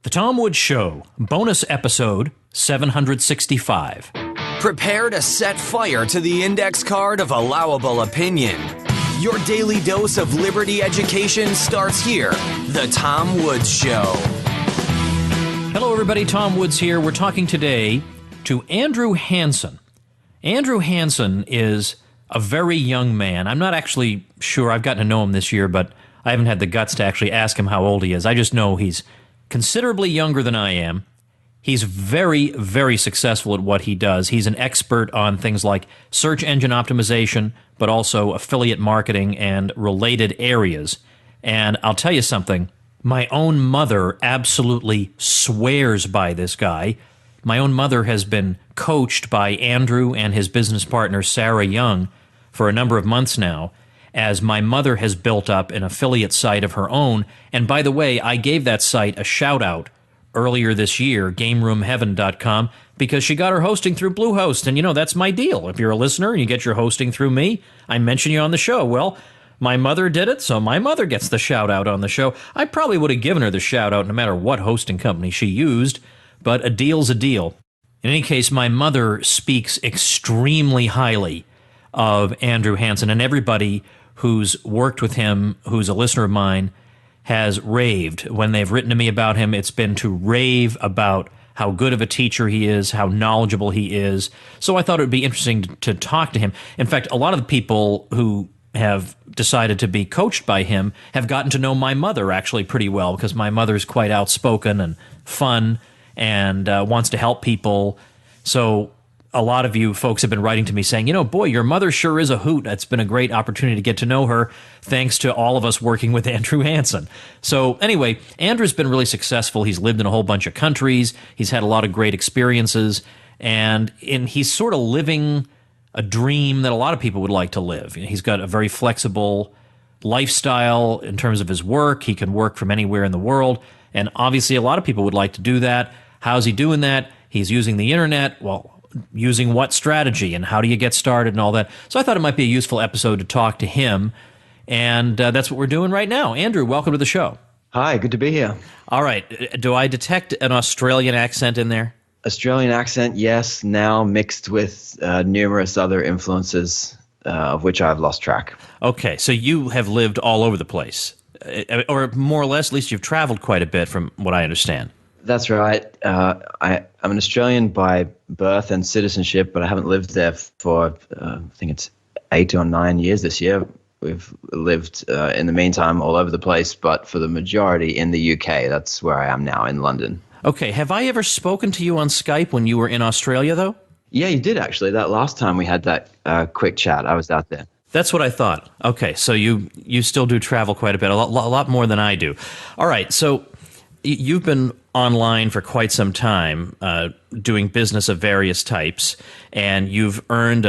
The Tom Woods Show, bonus episode 765. Prepare to set fire to the index card of allowable opinion. Your daily dose of liberty education starts here. The Tom Woods Show. Hello, everybody. Tom Woods here. We're talking today to Andrew Hansen. Andrew Hansen is a very young man. I'm not actually sure. I've gotten to know him this year, but I haven't had the guts to actually ask him how old he is. I just know he's considerably younger than I am. He's very, very successful at what he does. He's an expert on things like search engine optimization, but also affiliate marketing and related areas. And I'll tell you something, my own mother absolutely swears by this guy. My own mother has been coached by Andrew and his business partner, Sarah Young, for a number of months now, as my mother has built up an affiliate site of her own. And by the way, I gave that site a shout-out earlier this year, GameRoomHeaven.com, because she got her hosting through Bluehost. And, you know, that's my deal. If you're a listener and you get your hosting through me, I mention you on the show. Well, my mother did it, so my mother gets the shout-out on the show. I probably would have given her the shout-out no matter what hosting company she used, but a deal's a deal. In any case, my mother speaks extremely highly of Andrew Hansen, and everybody who's worked with him, who's a listener of mine, has raved. When they've written to me about him, it's been to rave about how good of a teacher he is, how knowledgeable he is. So I thought it would be interesting to talk to him. In fact, a lot of the people who have decided to be coached by him have gotten to know my mother actually pretty well, because my mother's quite outspoken and fun and wants to help people. So a lot of you folks have been writing to me saying, you know, boy, your mother sure is a hoot. It's been a great opportunity to get to know her, thanks to all of us working with Andrew Hansen. So anyway, Andrew's been really successful. He's lived in a whole bunch of countries. He's had a lot of great experiences, and he's sort of living a dream that a lot of people would like to live. You know, he's got a very flexible lifestyle in terms of his work. He can work from anywhere in the world, and obviously a lot of people would like to do that. How's he doing that? He's using the internet. Well, using what strategy, and how do you get started and all that. So I thought it might be a useful episode to talk to him, and that's what we're doing right now. Andrew, welcome to the show. Hi, good to be here. All right. Do I detect an Australian accent in there? Australian accent, yes, now mixed with numerous other influences, of which I've lost track. Okay, so you have lived all over the place, or more or less, at least you've traveled quite a bit from what I understand. That's right. I'm an Australian by birth and citizenship, but I haven't lived there for, I think it's 8 or 9 years this year. We've lived, in the meantime, all over the place, but for the majority in the UK. That's where I am now, in London. Okay. Have I ever spoken to you on Skype when you were in Australia, though? Yeah, you did, actually. That last time we had that quick chat, I was out there. That's what I thought. Okay, so you still do travel quite a bit, a lot more than I do. All right, so you've been online for quite some time, doing business of various types, and you've earned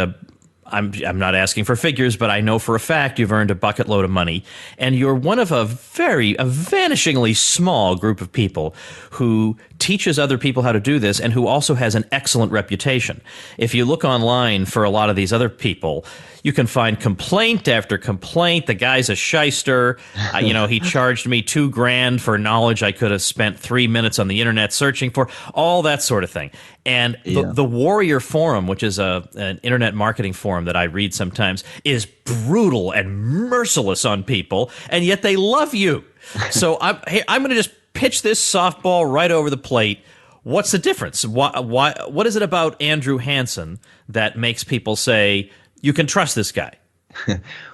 I'm not asking for figures, but I know for a fact you've earned a bucket load of money, and you're one of a vanishingly small group of people who teaches other people how to do this, and who also has an excellent reputation. If you look online for a lot of these other people, you can find complaint after complaint. The guy's a shyster. He charged me $2,000 for knowledge I could have spent 3 minutes on the internet searching for, all that sort of thing. And the Warrior Forum, which is an internet marketing forum that I read sometimes, is brutal and merciless on people, and yet they love you. So I'm going to just pitch this softball right over the plate. What's the difference? What is it about Andrew Hansen that makes people say, you can trust this guy?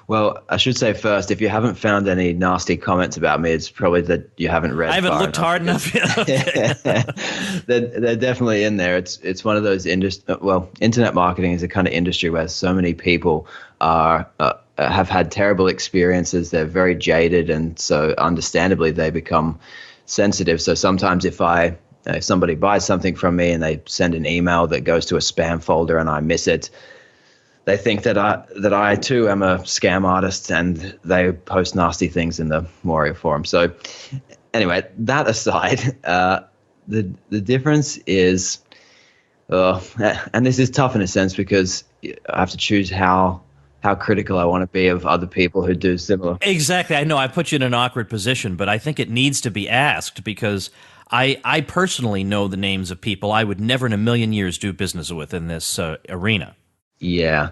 Well, I should say first, if you haven't found any nasty comments about me, it's probably that you haven't read. I haven't looked hard enough yet. They're definitely in there. It's one of those internet marketing is a kind of industry where so many people have had terrible experiences. They're very jaded, and so understandably they become sensitive. So sometimes if somebody buys something from me and they send an email that goes to a spam folder and I miss it, they think that I too am a scam artist, and they post nasty things in the Warrior Forum. So anyway, that aside, the difference is, and this is tough in a sense because I have to choose how critical I want to be of other people who do similar. Exactly. I know I put you in an awkward position, but I think it needs to be asked because I personally know the names of people I would never in a million years do business with in this arena. Yeah.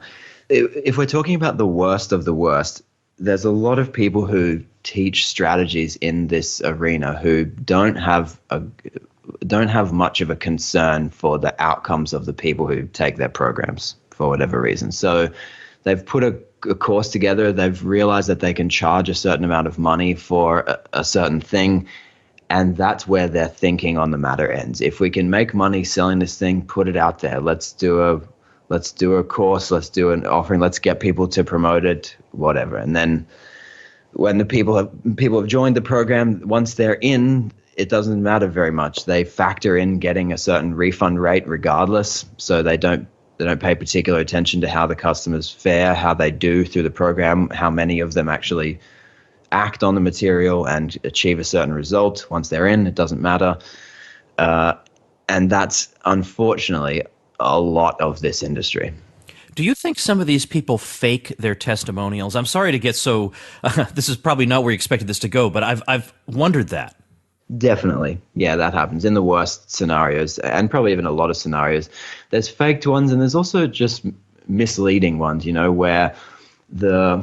If we're talking about the worst of the worst, there's a lot of people who teach strategies in this arena who don't have much of a concern for the outcomes of the people who take their programs for whatever reason. So they've put a course together. They've realized that they can charge a certain amount of money for a certain thing. And that's where their thinking on the matter ends. If we can make money selling this thing, put it out there. Let's do a course. Let's do an offering. Let's get people to promote it, whatever. And then when the people have joined the program, once they're in, it doesn't matter very much. They factor in getting a certain refund rate regardless. So they don't pay particular attention to how the customers fare, how they do through the program, how many of them actually act on the material and achieve a certain result. Once they're in, it doesn't matter. And that's unfortunately a lot of this industry. Do you think some of these people fake their testimonials? I'm sorry to get so, this is probably not where you expected this to go, but I've wondered that. Definitely. Yeah, that happens in the worst scenarios, and probably even a lot of scenarios. There's faked ones, and there's also just misleading ones, where the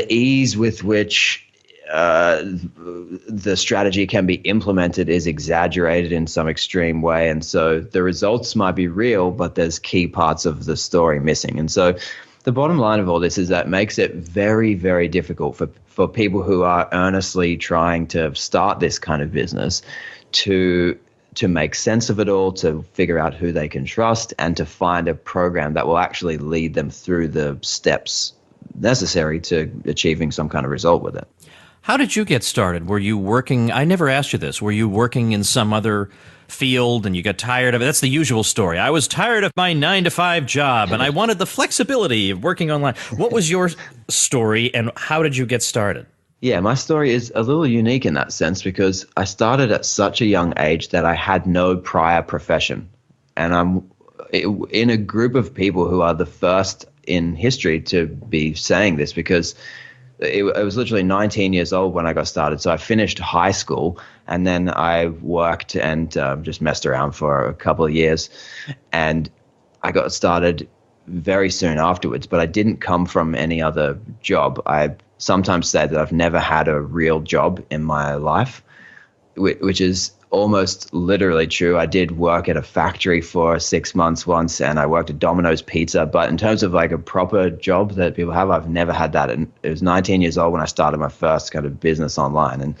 ease with which the strategy can be implemented is exaggerated in some extreme way. And so the results might be real, but there's key parts of the story missing. And so the bottom line of all this is that it makes it very, very difficult for people who are earnestly trying to start this kind of business to make sense of it all, to figure out who they can trust, and to find a program that will actually lead them through the steps necessary to achieving some kind of result with it. How did you get started? Were you working, I never asked you this, were you working in some other field and you got tired of it? That's the usual story. I was tired of my 9-to-5 job and I wanted the flexibility of working online. What was your story and how did you get started? Yeah, my story is a little unique in that sense because I started at such a young age that I had no prior profession. And I'm in a group of people who are the first in history to be saying this because I was literally 19 years old when I got started. So I finished high school and then I worked and just messed around for a couple of years. And I got started very soon afterwards, but I didn't come from any other job. I sometimes say that I've never had a real job in my life, which is almost literally true. I did work at a factory for 6 months once, and I worked at Domino's Pizza. But in terms of like a proper job that people have, I've never had that. And it was 19 years old when I started my first kind of business online, and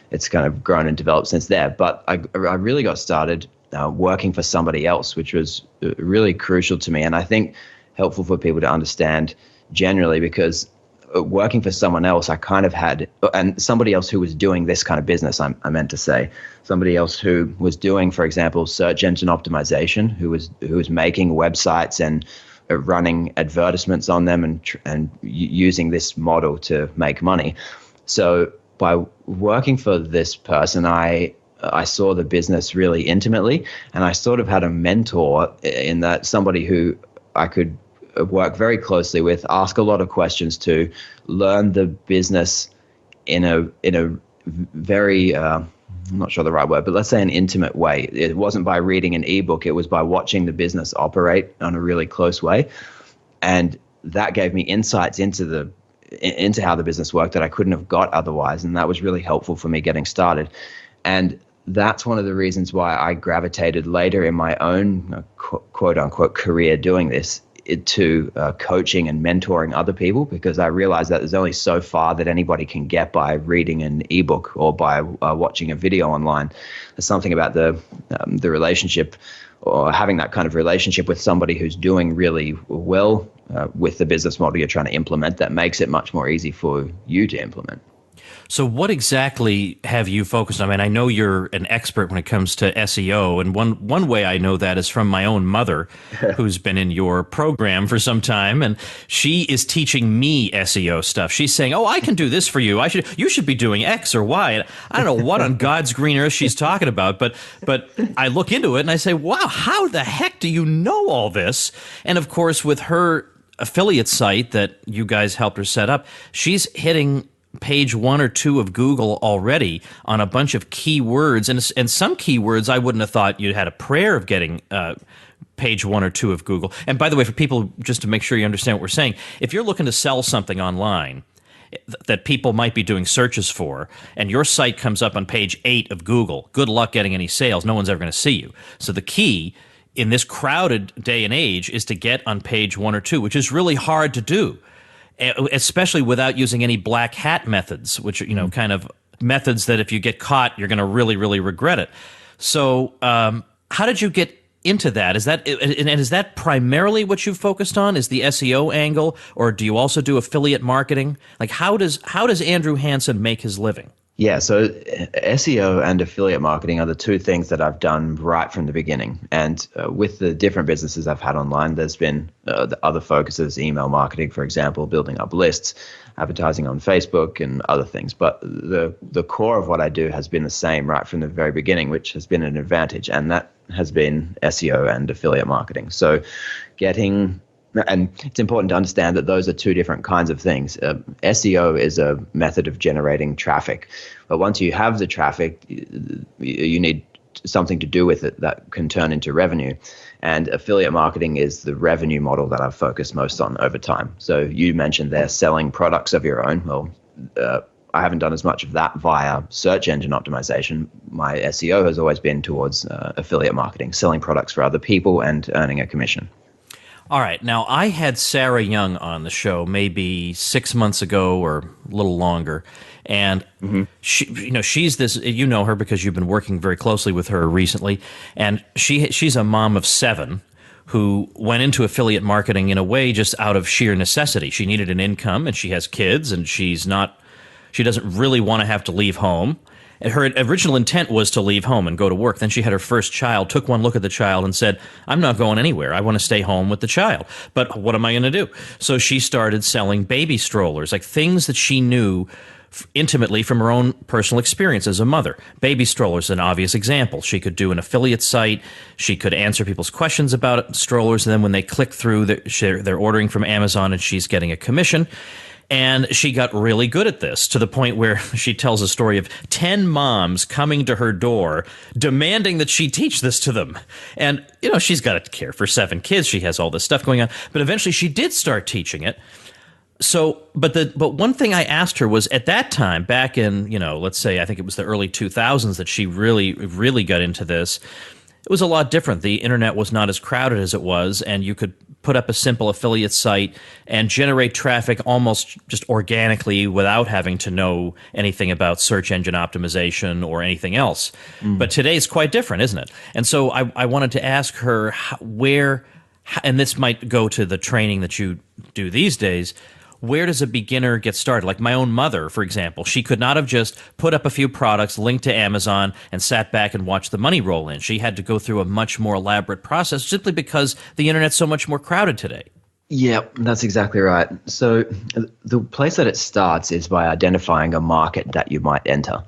it's kind of grown and developed since there. But I really got started working for somebody else, which was really crucial to me, and I think helpful for people to understand generally, because working for someone else, I kind of had, and somebody else who was doing this kind of business, I meant to say, somebody else who was doing, for example, search engine optimization, who was making websites and running advertisements on them and using this model to make money. So by working for this person, I saw the business really intimately, and I sort of had a mentor in that, somebody who I could work very closely with, ask a lot of questions to, learn the business in a very I'm not sure the right word, but let's say an intimate way. It wasn't by reading an ebook, it was by watching the business operate on a really close way. And that gave me insights into how the business worked that I couldn't have got otherwise. And that was really helpful for me getting started. And that's one of the reasons why I gravitated later in my own quote unquote career doing this to coaching and mentoring other people, because I realized that there's only so far that anybody can get by reading an ebook or by watching a video online. There's something about the relationship, or having that kind of relationship with somebody who's doing really well with the business model you're trying to implement, that makes it much more easy for you to implement. So what exactly have you focused on? I mean, I know you're an expert when it comes to SEO, and one way I know that is from my own mother, who's been in your program for some time, and she is teaching me SEO stuff. She's saying, "Oh, I can do this for you. You should be doing X or Y." And I don't know what on God's green earth she's talking about, but I look into it and I say, "Wow, how the heck do you know all this?" And of course, with her affiliate site that you guys helped her set up, she's hitting page 1 or 2 of Google already on a bunch of keywords, and some keywords I wouldn't have thought you had a prayer of getting page 1 or 2 of Google. And by the way, for people, just to make sure you understand what we're saying, if you're looking to sell something online that people might be doing searches for, and your site comes up on page 8 of Google, good luck getting any sales. No one's ever going to see you. So the key in this crowded day and age is to get on page 1 or 2, which is really hard to do, especially without using any black hat methods, which are, kind of methods that if you get caught, you're going to really, really regret it. So how did you get into that? Is that primarily what you've focused on? Is the SEO angle, or do you also do affiliate marketing? Like, how does Andrew Hansen make his living? Yeah, so SEO and affiliate marketing are the two things that I've done right from the beginning. And with the different businesses I've had online, there's been the other focuses, email marketing, for example, building up lists, advertising on Facebook, and other things. But the core of what I do has been the same right from the very beginning, which has been an advantage. And that has been SEO and affiliate marketing. So and it's important to understand that those are two different kinds of things. SEO is a method of generating traffic. But once you have the traffic, you need something to do with it that can turn into revenue. And affiliate marketing is the revenue model that I've focused most on over time. So you mentioned there selling products of your own. Well, I haven't done as much of that via search engine optimization. My SEO has always been towards affiliate marketing, selling products for other people and earning a commission. All right. Now, I had Sarah Young on the show maybe 6 months ago or a little longer. And she's this, you know her because you've been working very closely with her recently. And she's a mom of 7 who went into affiliate marketing in a way just out of sheer necessity. She needed an income, and she has kids, and she doesn't really want to have to leave home. And her original intent was to leave home and go to work. Then she had her first child, took one look at the child and said, I'm not going anywhere. I want to stay home with the child. But what am I going to do? So she started selling baby strollers, like things that she knew intimately from her own personal experience as a mother. Baby strollers, an obvious example. She could do an affiliate site. She could answer people's questions about strollers. And then when they click through, they're ordering from Amazon and she's getting a commission. And she got really good at this to the point where she tells a story of 10 moms coming to her door demanding that she teach this to them. And, she's got to care for 7 kids. She has all this stuff going on. But eventually she did start teaching it. So, but one thing I asked her was at that time, back in, let's say, I think it was the early 2000s that she really, really got into this. It was a lot different. The internet was not as crowded as it was, and you could put up a simple affiliate site and generate traffic almost just organically without having to know anything about search engine optimization or anything else. But today is quite different, isn't it? And so I wanted to ask her and this might go to the training that you do these days, where does a beginner get started? Like my own mother, for example, she could not have just put up a few products, linked to Amazon, and sat back and watched the money roll in. She had to go through a much more elaborate process simply because the internet's so much more crowded today. Yeah, that's exactly right. So the place that it starts is by identifying a market that you might enter.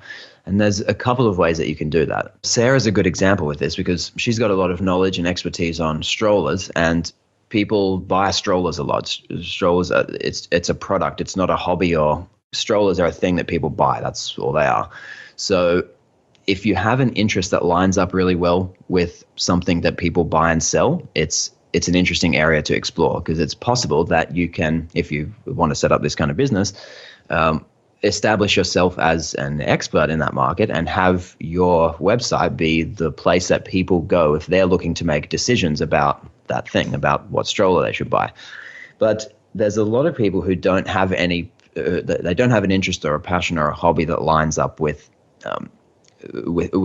And there's a couple of ways that you can do that. Sarah's a good example with this because she's got a lot of knowledge and expertise on strollers, and people buy strollers a lot. Strollers, it's a product. It's not a hobby, or strollers are a thing that people buy. That's all they are. So if you have an interest that lines up really well with something that people buy and sell, it's an interesting area to explore, because it's possible that you can, if you want to set up this kind of business, establish yourself as an expert in that market and have your website be the place that people go if they're looking to make decisions about that thing, about what stroller they should buy. But there's a lot of people who don't have they don't have an interest or a passion or a hobby that lines up with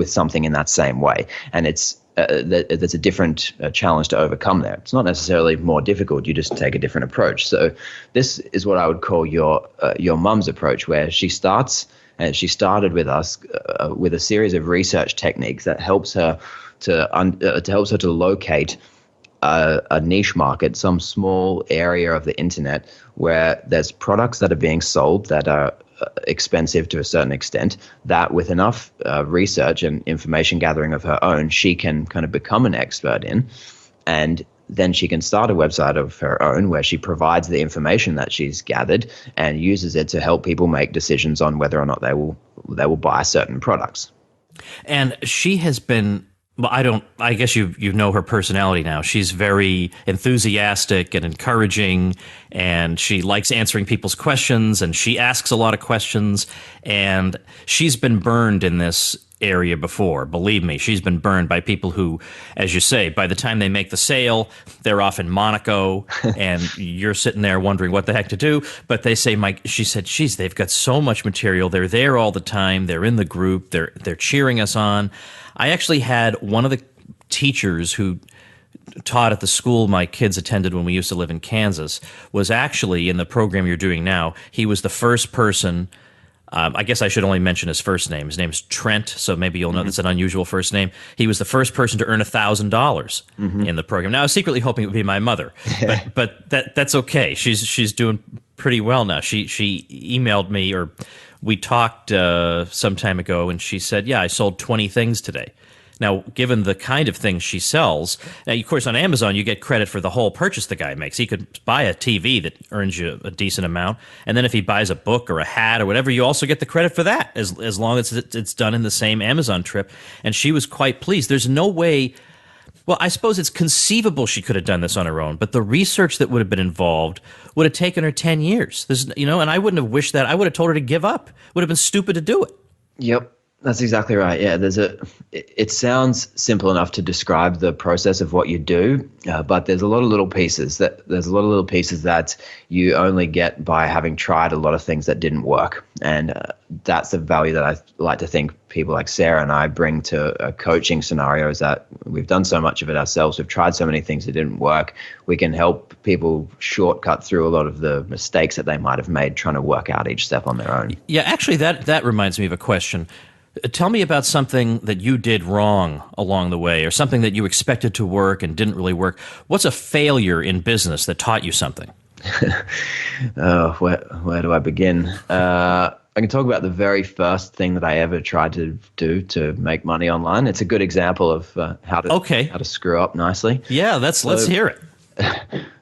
something in that same way, and there's a different challenge to overcome there. It's not necessarily more difficult. You just take a different approach. So this is what I would call your mum's approach, where she started with us with a series of research techniques that helps her to locate a niche market, some small area of the internet where there's products that are being sold that are expensive to a certain extent, that with enough research and information gathering of her own, she can kind of become an expert in. And then she can start a website of her own where she provides the information that she's gathered and uses it to help people make decisions on whether or not they will buy certain products. And she has been, well, I guess you know her personality now. She's very enthusiastic and encouraging, and she likes answering people's questions, and she asks a lot of questions, and she's been burned in this area before. Believe me, she's been burned by people who, as you say, by the time they make the sale, they're off in Monaco and you're sitting there wondering what the heck to do. But they say, she said, geez, they've got so much material. They're there all the time. They're in the group. They're cheering us on. I actually had one of the teachers who taught at the school my kids attended when we used to live in Kansas was actually in the program you're doing now. He was the first person. I guess I should only mention his first name. His name's Trent, so maybe you'll know that's an unusual first name. He was the first person to earn $1,000 in the program. Now, I was secretly hoping it would be my mother, but that's okay. She's doing pretty well now. She emailed me, or we talked some time ago, and she said, yeah, I sold 20 things today. Now, given the kind of things she sells, now, of course, on Amazon, you get credit for the whole purchase the guy makes. He could buy a TV that earns you a decent amount, and then if he buys a book or a hat or whatever, you also get the credit for that, as long as it's done in the same Amazon trip. And she was quite pleased. There's no way. Well, I suppose it's conceivable she could have done this on her own, but the research that would have been involved would have taken her 10 years. And I wouldn't have wished that. I would have told her to give up. Would have been stupid to do it. Yep. That's exactly right. Yeah, it sounds simple enough to describe the process of what you do, but there's a lot of little pieces that you only get by having tried a lot of things that didn't work. And that's the value that I like to think people like Sarah and I bring to a coaching scenario, is that we've done so much of it ourselves. We've tried so many things that didn't work. We can help people shortcut through a lot of the mistakes that they might have made trying to work out each step on their own. Yeah, actually, that reminds me of a question. Tell me about something that you did wrong along the way, or something that you expected to work and didn't really work. What's a failure in business that taught you something? Where do I begin? I can talk about the very first thing that I ever tried to do to make money online. It's a good example of how to screw up nicely. Yeah, let's hear it.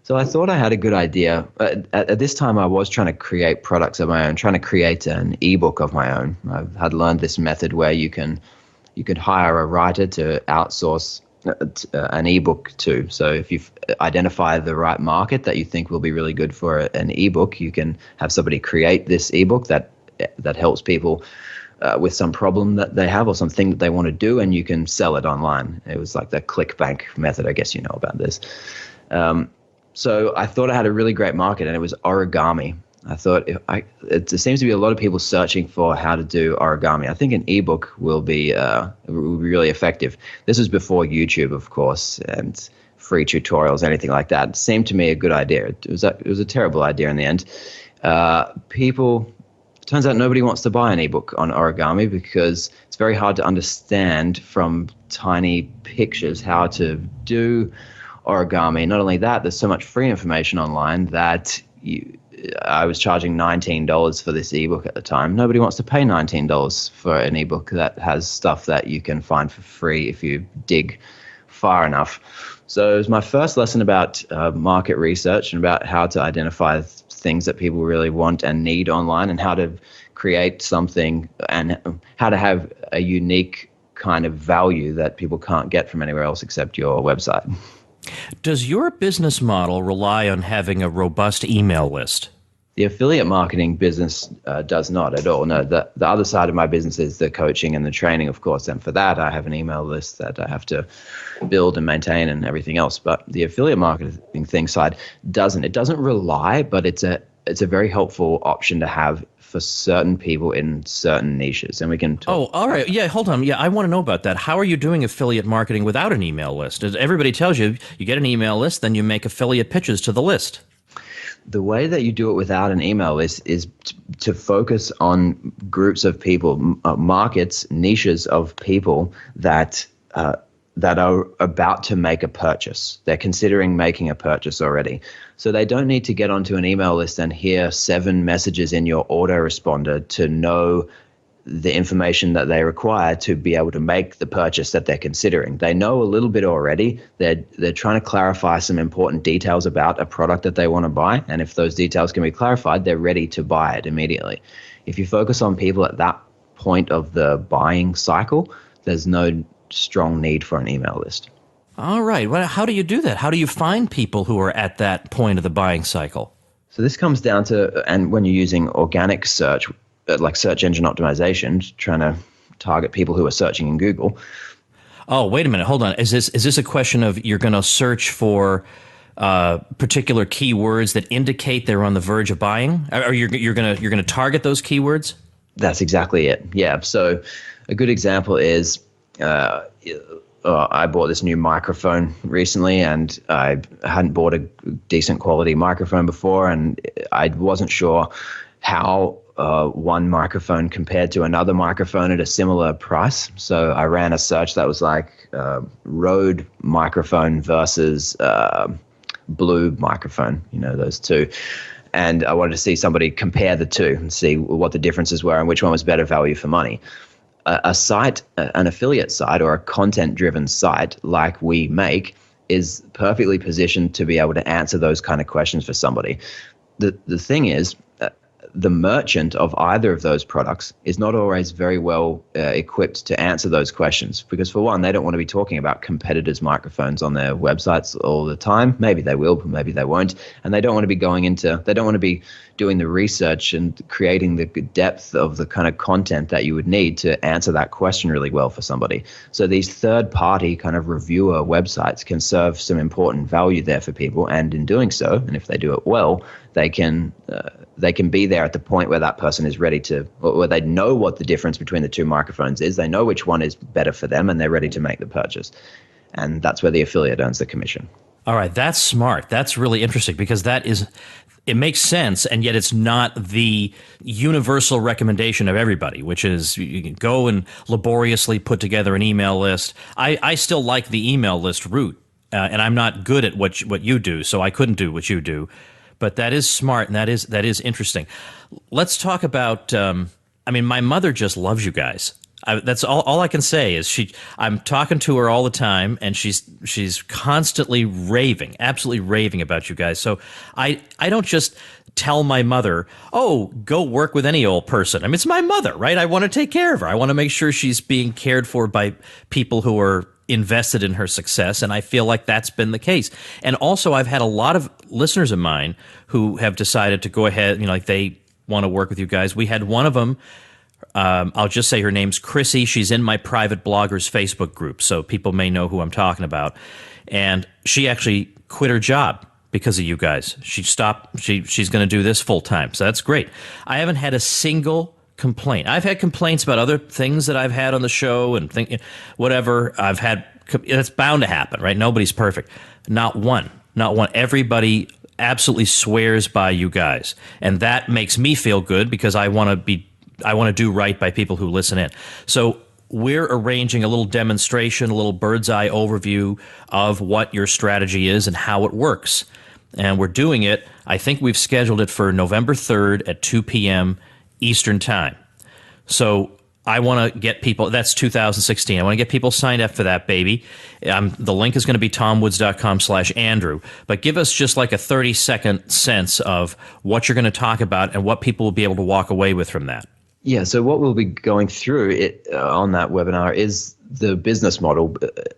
So I thought I had a good idea. At this time, I was trying to create products of my own, trying to create an ebook of my own. I had learned this method where you could hire a writer to outsource an ebook to. So if you identify the right market that you think will be really good for an ebook, you can have somebody create this ebook that helps people with some problem that they have or something that they want to do, and you can sell it online. It was like the ClickBank method. I guess you know about this. So I thought I had a really great market, and it was origami. I thought there seems to be a lot of people searching for how to do origami. I think an ebook will be really effective. This was before YouTube, of course, and free tutorials, anything like that. It seemed to me a good idea. It was a terrible idea in the end. Turns out nobody wants to buy an ebook on origami because it's very hard to understand from tiny pictures how to do origami. Not only that, there's so much free information online that I was charging $19 for this ebook at the time. Nobody wants to pay $19 for an ebook that has stuff that you can find for free if you dig far enough. So it was my first lesson about market research and about how to identify things that people really want and need online, and how to create something and how to have a unique kind of value that people can't get from anywhere else except your website. Does your business model rely on having a robust email list? The affiliate marketing business does not at all. No, the other side of my business is the coaching and the training, of course. And for that, I have an email list that I have to build and maintain and everything else. But the affiliate marketing thing side doesn't. It doesn't rely, but it's a very helpful option to have for certain people in certain niches. And we can talk. Oh, all right. Yeah, hold on. Yeah, I want to know about that. How are you doing affiliate marketing without an email list? Everybody tells you get an email list, then you make affiliate pitches to the list. The way that you do it without an email list is to focus on groups of people, markets, niches of people that are about to make a purchase. They're considering making a purchase already. So they don't need to get onto an email list and hear 7 messages in your autoresponder to know the information that they require to be able to make the purchase that they're considering. They know a little bit already. They're trying to clarify some important details about a product that they want to buy. And if those details can be clarified, they're ready to buy it immediately. If you focus on people at that point of the buying cycle, there's no strong need for an email list. All right. Well, how do you do that? How do you find people who are at that point of the buying cycle? So this comes down to, and when you're using organic search, like search engine optimization, trying to target people who are searching in Google. Oh, wait a minute. Hold on. Is this a question of you're going to search for particular keywords that indicate they're on the verge of buying? Or you're going to target those keywords? That's exactly it. Yeah. So a good example is I bought this new microphone recently, and I hadn't bought a decent quality microphone before, and I wasn't sure how one microphone compared to another microphone at a similar price. So I ran a search that was like Rode microphone versus Blue microphone, those two. And I wanted to see somebody compare the two and see what the differences were and which one was better value for money. A site, an affiliate site or a content-driven site like we make is perfectly positioned to be able to answer those kind of questions for somebody. The thing is, the merchant of either of those products is not always very well equipped to answer those questions because, for one, they don't want to be talking about competitors' microphones on their websites all the time. Maybe they will, but maybe they won't. And they don't want to be they don't want to be doing the research and creating the depth of the kind of content that you would need to answer that question really well for somebody. So these third-party kind of reviewer websites can serve some important value there for people. And in doing so, and if they do it well, they can be there at the point where that person is ready to, where they know what the difference between the two microphones is. They know which one is better for them, and they're ready to make the purchase. And that's where the affiliate earns the commission. All right, that's smart. That's really interesting because it makes sense, and yet it's not the universal recommendation of everybody, which is you can go and laboriously put together an email list. I still like the email list route, and I'm not good at what you do, so I couldn't do what you do. But that is smart, and that is interesting. Let's talk about. My mother just loves you guys. That's all I can say is I'm talking to her all the time, and she's constantly raving, absolutely raving about you guys. So I don't just tell my mother, oh, go work with any old person. It's my mother, right? I want to take care of her. I want to make sure she's being cared for by people who are invested in her success, and I feel like that's been the case. And also, I've had a lot of listeners of mine who have decided to go ahead, like they want to work with you guys. We had one of them. I'll just say her name's Chrissy. She's in my private bloggers Facebook group, so people may know who I'm talking about. And she actually quit her job because of you guys. She stopped. She's going to do this full time, so that's great. I haven't had a single complaint. I've had complaints about other things that I've had on the show and whatever. It's bound to happen, right? Nobody's perfect. Not one. Everybody absolutely swears by you guys, and that makes me feel good because I want to do right by people who listen in. So we're arranging a little demonstration, a little bird's eye overview of what your strategy is and how it works. And we're doing it. I think we've scheduled it for November 3rd at 2 p.m. Eastern Time. So I want to get people, that's 2016. I want to get people signed up for that, baby. The link is going to be tomwoods.com/Andrew. But give us just like a 30-second sense of what you're going to talk about and what people will be able to walk away with from that. Yeah, so what we'll be going through on that webinar is the business model,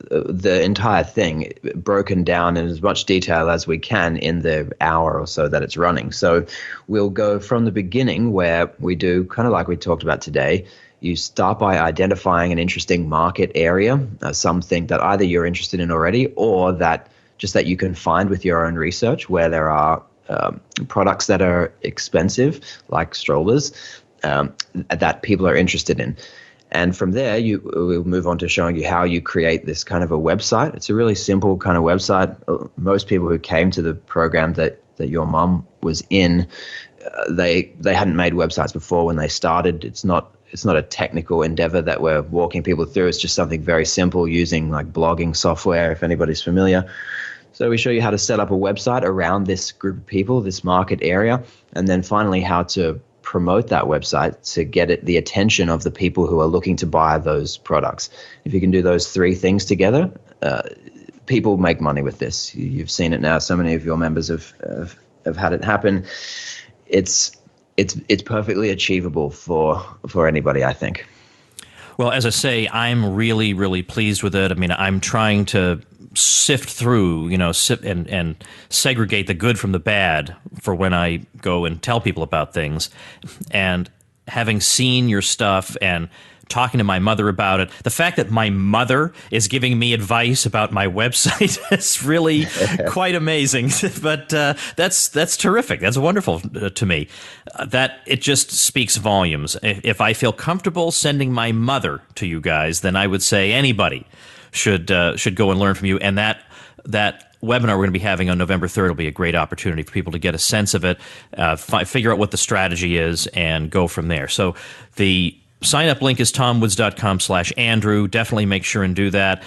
the entire thing broken down in as much detail as we can in the hour or so that it's running. So we'll go from the beginning where we do kind of like we talked about today. You start by identifying an interesting market area, something that either you're interested in already or that you can find with your own research where there are products that are expensive, like strollers, that people are interested in. And from there, we'll move on to showing you how you create this kind of a website. It's a really simple kind of website. Most people who came to the program that your mom was in, they hadn't made websites before when they started. It's not a technical endeavor that we're walking people through. It's just something very simple using like blogging software, if anybody's familiar. So we show you how to set up a website around this group of people, this market area, and then finally how to promote that website to get the attention of the people who are looking to buy those products. If you can do those three things together, people make money with this. You've seen it now. So many of your members have had it happen. It's perfectly achievable for anybody, I think. Well, as I say, I'm really, really pleased with it. I mean, I'm trying to sift through, and segregate the good from the bad for when I go and tell people about things. And having seen your stuff and talking to my mother about it, the fact that my mother is giving me advice about my website is really quite amazing. But that's terrific. That's wonderful to me. That it just speaks volumes. If I feel comfortable sending my mother to you guys, then I would say anybody should go and learn from you. And that webinar we're going to be having on November 3rd will be a great opportunity for people to get a sense of it, figure out what the strategy is, and go from there. So the sign-up link is tomwoods.com/Andrew. Definitely make sure and do that.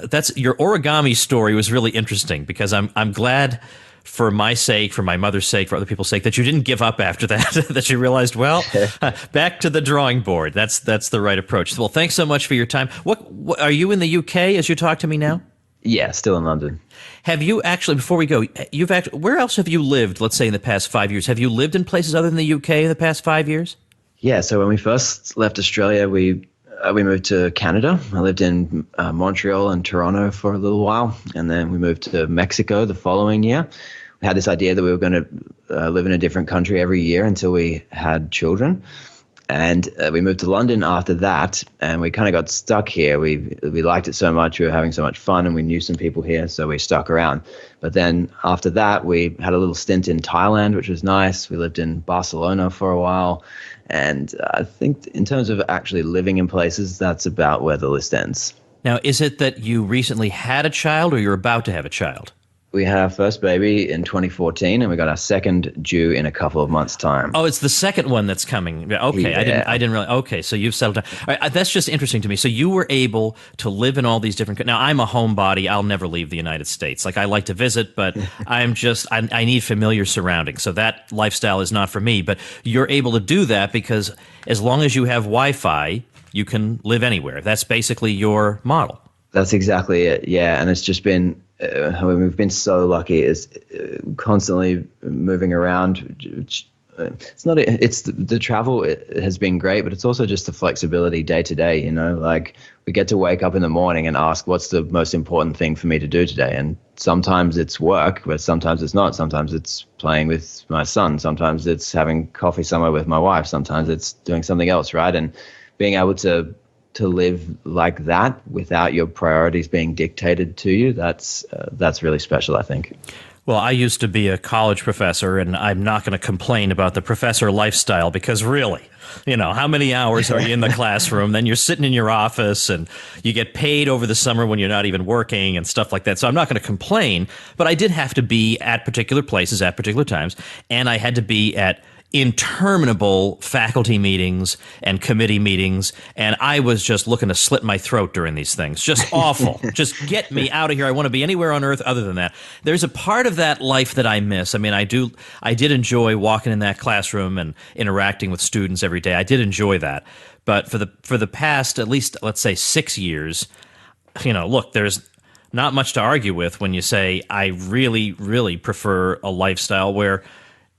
That's your origami story was really interesting, because I'm glad, for my sake, for my mother's sake, for other people's sake, that you didn't give up after that, that you realized, well, back to the drawing board. That's the right approach. Well, thanks so much for your time. What are you in the UK as you talk to me now? Yeah, still in London. Have you actually, before we go, where else have you lived, let's say, in the past 5 years? Have you lived in places other than the UK in the past 5 years? Yeah, so when we first left Australia, we moved to Canada. I lived in Montreal and Toronto for a little while, and then we moved to Mexico the following year. We had this idea that we were going to live in a different country every year until we had children. And we moved to London after that, and we kind of got stuck here. We liked it so much, we were having so much fun, and we knew some people here, so we stuck around. But then after that, we had a little stint in Thailand, which was nice. We lived in Barcelona for a while. And I think in terms of actually living in places, that's about where the list ends. Now, is it that you recently had a child, or you're about to have a child? We had our first baby in 2014, and we got our second due in a couple of months' time. Oh, it's the second one that's coming. Okay, yeah. I didn't really. Okay, so you've settled down. All right, that's just interesting to me. So you were able to live in all these different. Now, I'm a homebody. I'll never leave the United States. Like, I like to visit, but I need familiar surroundings. So that lifestyle is not for me. But you're able to do that because as long as you have Wi-Fi, you can live anywhere. That's basically your model. That's exactly it. Yeah, and it's just been. We've been so lucky. Is constantly moving around. It's not. It's the travel. It has been great, but it's also just the flexibility day to day. Like we get to wake up in the morning and ask, "What's the most important thing for me to do today?" And sometimes it's work, but sometimes it's not. Sometimes it's playing with my son. Sometimes it's having coffee somewhere with my wife. Sometimes it's doing something else, right? And being able to live like that without your priorities being dictated to you, that's really special, I think. Well, I used to be a college professor, and I'm not going to complain about the professor lifestyle, because really, how many hours are you in the classroom? Then you're sitting in your office, and you get paid over the summer when you're not even working and stuff like that. So I'm not going to complain, but I did have to be at particular places at particular times, and I had to be at interminable faculty meetings and committee meetings, and I was just looking to slit my throat during these things. Just awful. Just get me out of here. I want to be anywhere on earth other than that. There's a part of that life that I miss. I mean, I did enjoy walking in that classroom and interacting with students every day. I did enjoy that. But for the past, at least, let's say 6 years, look, there's not much to argue with when you say I really, really prefer a lifestyle where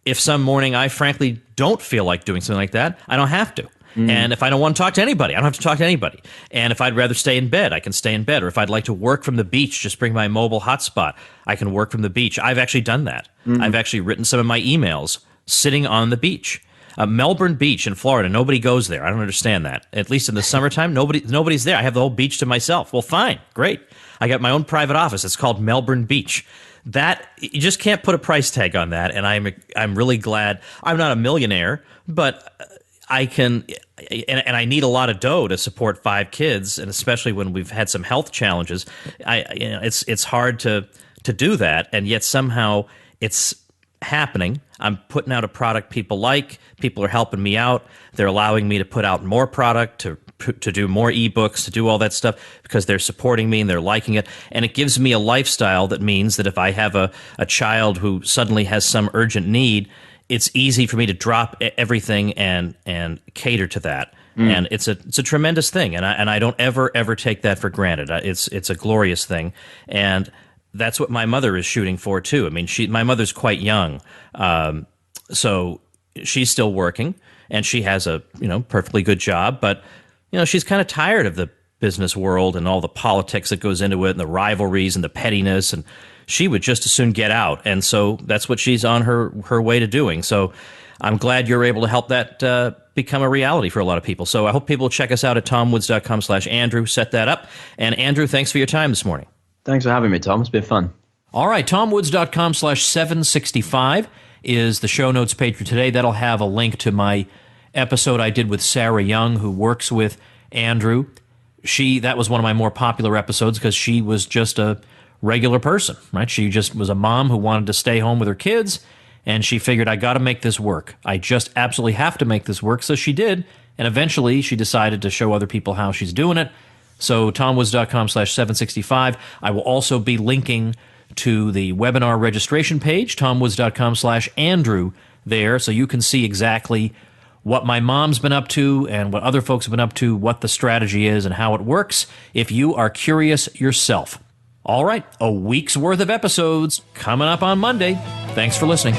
if some morning I frankly don't feel like doing something like that, I don't have to. And if I don't want to talk to anybody, I don't have to talk to anybody. And if I'd rather stay in bed, I can stay in bed. Or if I'd like to work from the beach, just bring my mobile hotspot, I can work from the beach. I've actually done that. I've actually written some of my emails sitting on the beach. Melbourne Beach in Florida, nobody goes there. I don't understand that. At least in the summertime, nobody's there. I have the whole beach to myself. Well, fine, great. I got my own private office. It's called Melbourne Beach. That you just can't put a price tag on that, and I'm really glad. I'm not a millionaire, but I can, and I need a lot of dough to support 5 kids, and especially when we've had some health challenges, it's hard to do that, and yet somehow it's happening. I'm putting out a product people like. People are helping me out. They're allowing me to put out more product, to do more ebooks, to do all that stuff, because they're supporting me and they're liking it. And it gives me a lifestyle that means that if I have a child who suddenly has some urgent need, it's easy for me to drop everything and cater to that. And it's a tremendous thing, and I don't ever take that for granted. It's a glorious thing, and that's what my mother is shooting for too. I mean, my mother's quite young, so she's still working, and she has a perfectly good job, but she's kind of tired of the business world and all the politics that goes into it, and the rivalries and the pettiness, and she would just as soon get out. And so that's what she's on her way to doing. So I'm glad you're able to help that become a reality for a lot of people. So I hope people check us out at tomwoods.com/Andrew. Set that up. And Andrew, thanks for your time this morning. Thanks for having me, Tom. It's been fun. All right, tomwoods.com/765 is the show notes page for today. That'll have a link to my episode I did with Sarah Young, who works with Andrew. That was one of my more popular episodes because she was just a regular person, right? She just was a mom who wanted to stay home with her kids, and she figured, I got to make this work. I just absolutely have to make this work. So she did, and eventually she decided to show other people how she's doing it. So tomwoods.com/765. I will also be linking to the webinar registration page, tomwoods.com/Andrew there, so you can see exactly what my mom's been up to and what other folks have been up to, what the strategy is and how it works, if you are curious yourself. All right, a week's worth of episodes coming up on Monday. Thanks for listening.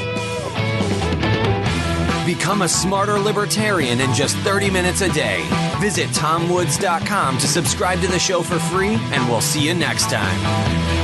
Become a smarter libertarian in just 30 minutes a day. Visit tomwoods.com to subscribe to the show for free, and we'll see you next time.